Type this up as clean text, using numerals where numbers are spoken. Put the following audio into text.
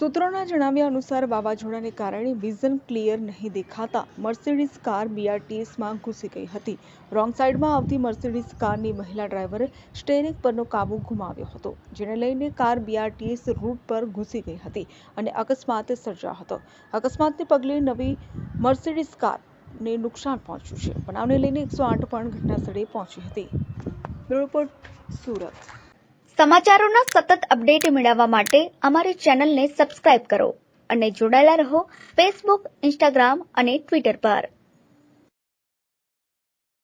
સૂત્રોના જણાવ્યા અનુસાર વાવાઝોડાને કારણે વિઝન ક્લિયર નહીં દેખાતા મર્સિડીઝ કાર બીઆરટીએસમાં ઘૂસી ગઈ હતી. રોંગ સાઈડમાં આવતી મર્સિડીઝ કારની મહિલા ડ્રાઈવરે સ્ટીયરિંગ પરનો કાબુ ગુમાવ્યો હતો, જેને લઈને કાર બીઆરટીએસ રૂટ પર ઘૂસી ગઈ હતી અને અકસ્માત સર્જાયો હતો. અકસ્માતને પગલે નવી મર્સિડીઝ કારને નુકસાન પહોંચ્યું છે. બનાવને લઈને 108 પણ ઘટનાસ્થળે પહોંચી હતી. Bureau report, Surat. સમાચારોના સતત અપડેટ મેળવવા માટે અમારી ચેનલને સબસ્ક્રાઇબ કરો અને જોડાયેલા રહો ફેસબુક, ઇન્સ્ટાગ્રામ અને ટ્વિટર પર.